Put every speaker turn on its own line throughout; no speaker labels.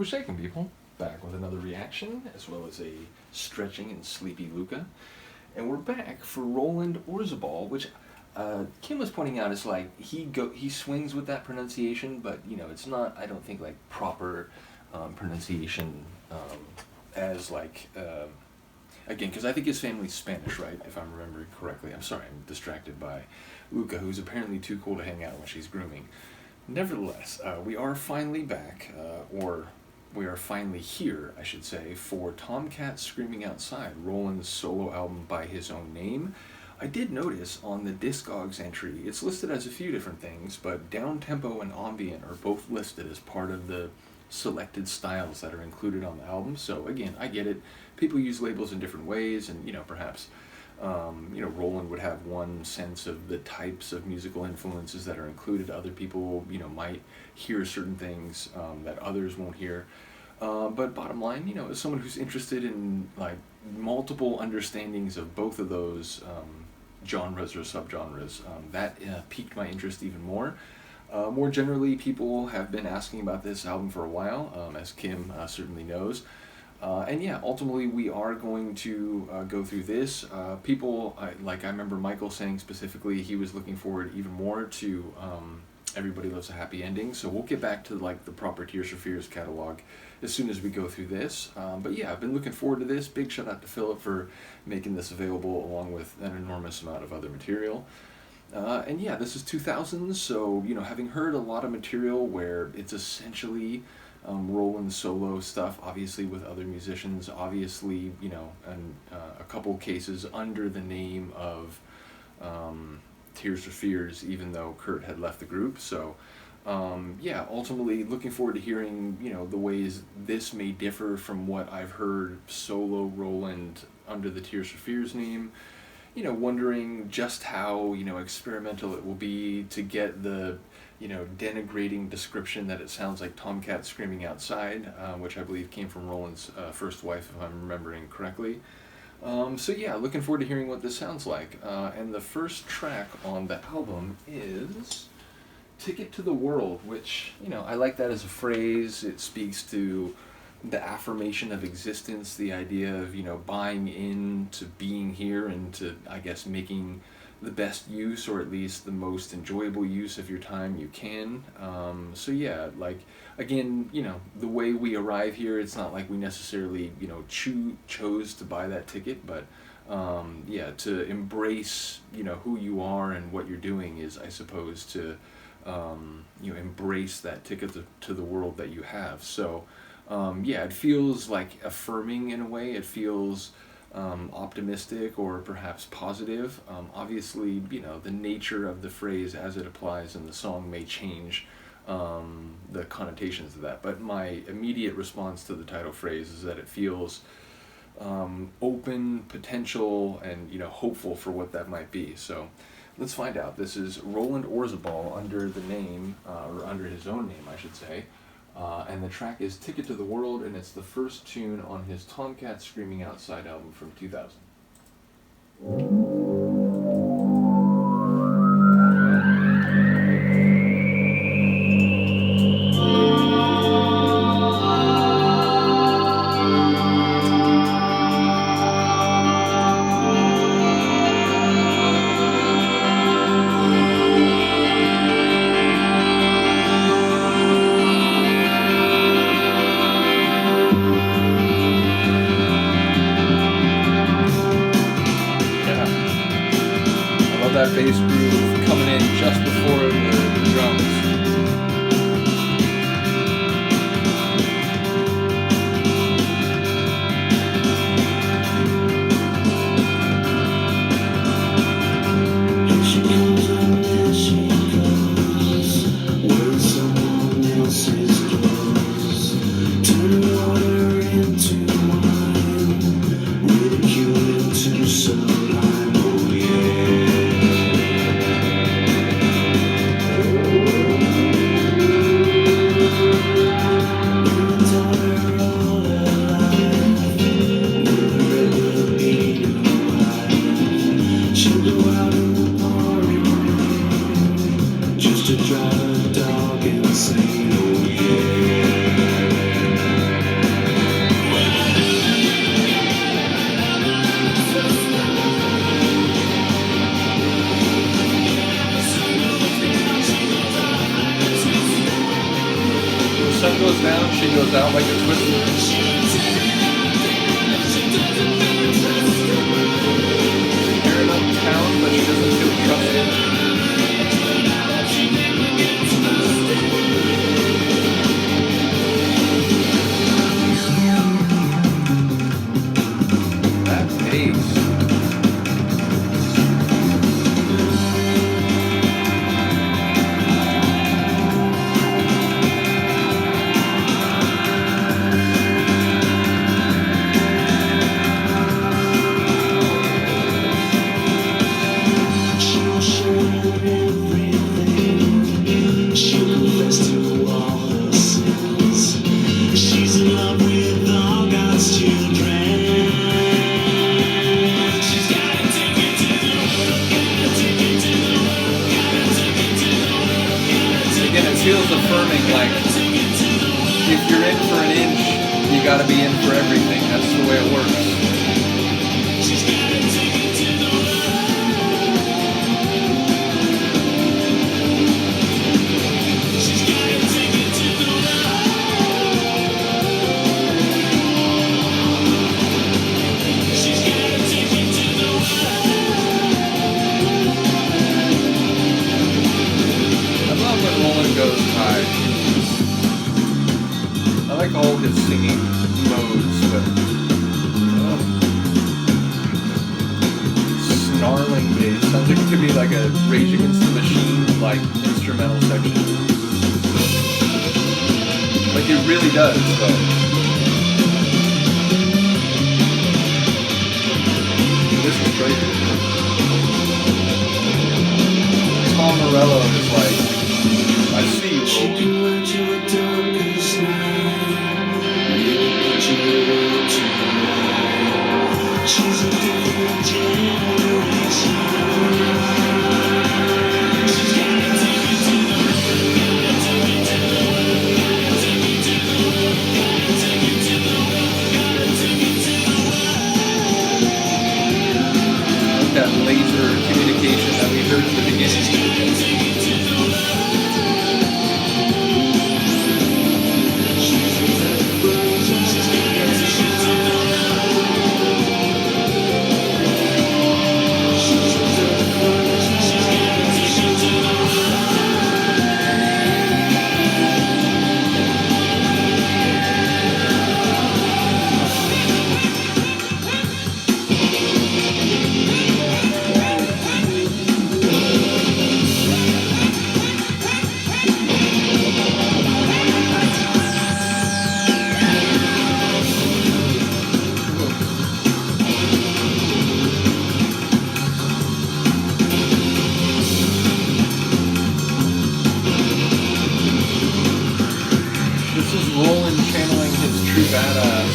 We're shaking, people. Back with another reaction, as well as a stretching and sleepy Luca. And we're back for Roland Orzabal, which Kim was pointing out is like he swings with that pronunciation, but you know it's not. I don't think like proper pronunciation as like again, because I think his family's Spanish, right? If I'm remembering correctly. I'm sorry, I'm distracted by Luca, who's apparently too cool to hang out when she's grooming. Nevertheless, we are finally back, or we are finally here, I should say, for Tomcats Screaming Outside, Roland's solo album by his own name. I did notice on the Discogs entry, it's listed as a few different things, but downtempo and ambient are both listed as part of the selected styles that are included on the album. So again, I get it. People use labels in different ways, and you know, perhaps Roland would have one sense of the types of musical influences that are included. Other people, might hear certain things that others won't hear. But bottom line, as someone who's interested in like multiple understandings of both of those genres or subgenres, that piqued my interest even more. More generally, people have been asking about this album for a while, as Kim certainly knows. And yeah, ultimately we are going to go through this. I remember Michael saying specifically he was looking forward even more to Everybody Loves a Happy Ending. So we'll get back to like the proper Tears for Fears catalog as soon as we go through this. But yeah, I've been looking forward to this. Big shout out to Philip for making this available along with an enormous amount of other material. And yeah, this is 2000s, so having heard a lot of material where it's essentially Roland solo stuff, obviously with other musicians, obviously, and a couple cases under the name of Tears for Fears, even though Kurt had left the group. So, yeah, ultimately looking forward to hearing, the ways this may differ from what I've heard solo Roland under the Tears for Fears name. Wondering just how, experimental it will be to get the denigrating description that it sounds like Tomcats Screaming Outside, which I believe came from Roland's first wife, if I'm remembering correctly. So yeah, looking forward to hearing what this sounds like. And the first track on the album is Ticket to the World, which, I like that as a phrase. It speaks to the affirmation of existence, the idea of, buying into being here and to, I guess, making the best use, or at least the most enjoyable use of your time you can. So yeah, like, again, the way we arrive here, it's not like we necessarily, chose to buy that ticket, but yeah, to embrace, who you are and what you're doing is, I suppose, to, embrace that ticket to the world that you have. So, yeah, it feels like affirming in a way. It feels optimistic or perhaps positive. Obviously, the nature of the phrase as it applies in the song may change the connotations of that. But my immediate response to the title phrase is that it feels open, potential, and hopeful for what that might be. So let's find out. This is Roland Orzabal under the name, or under his own name, I should say. And the track is Ticket to the World, and it's the first tune on his Tomcats Screaming Outside album from 2000. Yeah. down, she goes out like a twister. Tearing up town, but she doesn't feel trusted. Feels affirming, like if you're in for an inch, you gotta be in for everything. That's the way it works. I like all his singing modes, but snarling bass sounds like it could be like a Rage Against the Machine like instrumental section. Like it really does, though. This is crazy. Tom Morello is like, I see you, Roland. She's a different generation. She's gotta take it to the world, gotta take it to the world, gotta take it to the world, gotta take it to the world, gotta take it to the world. That laser communication that we heard at the beginning. Roland channeling his true badass.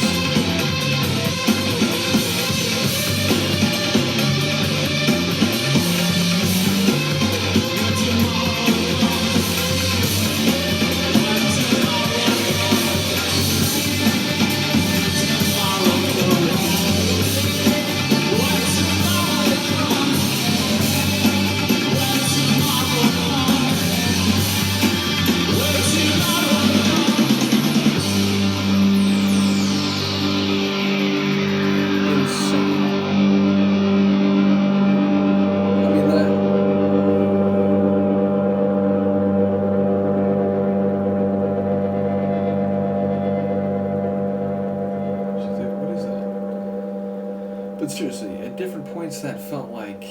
But seriously, at different points that felt like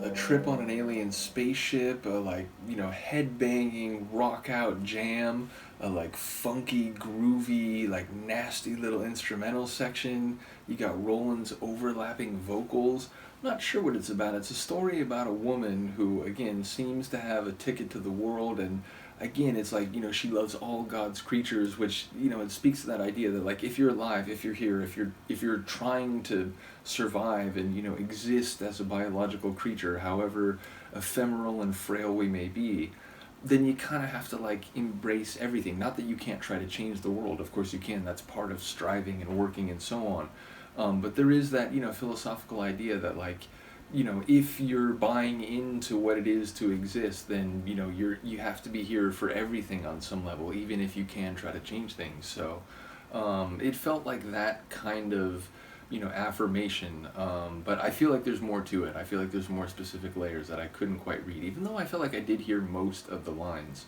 a trip on an alien spaceship, a like, you know, head-banging, rock-out jam, a like funky, groovy, like nasty little instrumental section. You got Roland's overlapping vocals. I'm not sure what it's about. It's a story about a woman who, again, seems to have a ticket to the world, and again, it's like, you know, she loves all God's creatures, which, you know, it speaks to that idea that, like, if you're alive, if you're here, if you're trying to survive and, you know, exist as a biological creature, however ephemeral and frail we may be, then you kind of have to, like, embrace everything. Not that you can't try to change the world. Of course you can. That's part of striving and working and so on. But there is that, you know, philosophical idea that, like, you know, if you're buying into what it is to exist, then you know you have to be here for everything on some level, even if you can try to change things. So it felt like that kind of, you know, affirmation. But I feel like there's more to it. I feel like there's more specific layers that I couldn't quite read, even though I felt like I did hear most of the lines.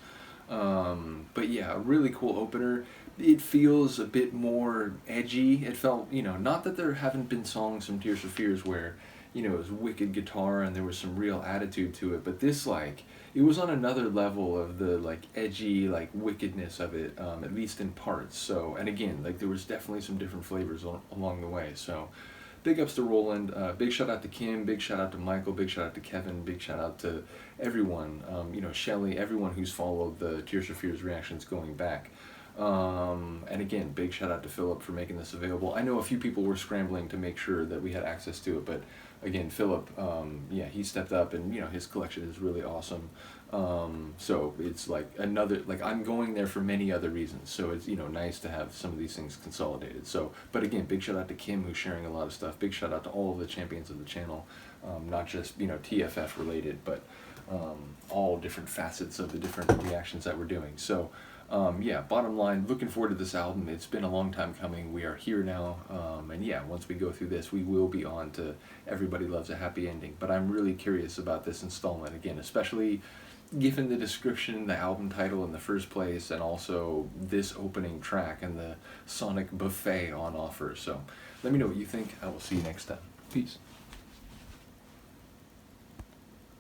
But yeah, a really cool opener. It feels a bit more edgy. It felt, you know, not that there haven't been songs from Tears for Fears where, you know, it was wicked guitar and there was some real attitude to it, but this, like, it was on another level of the, like, edgy, like, wickedness of it, at least in parts. So, and again, like, there was definitely some different flavors along the way. So, big ups to Roland, big shout out to Kim, big shout out to Michael, big shout out to Kevin, big shout out to everyone, you know, Shelly, everyone who's followed the Tears for Fears reactions going back. And again, big shout out to Philip for making this available. I know a few people were scrambling to make sure that we had access to it, but again, Philip, yeah, he stepped up, and you know, his collection is really awesome. So it's like another, like, I'm going there for many other reasons. So it's, you know, nice to have some of these things consolidated. So, but again, big shout out to Kim, who's sharing a lot of stuff. Big shout out to all of the champions of the channel, not just, you know, TFF related, but all different facets of the different reactions that we're doing. So yeah, bottom line, looking forward to this album. It's been a long time coming. We are here now, and yeah, once we go through this, we will be on to Everybody Loves a Happy Ending. But I'm really curious about this installment, again, especially given the description, the album title in the first place, and also this opening track and the sonic buffet on offer. So let me know what you think. I will see you next time. Peace.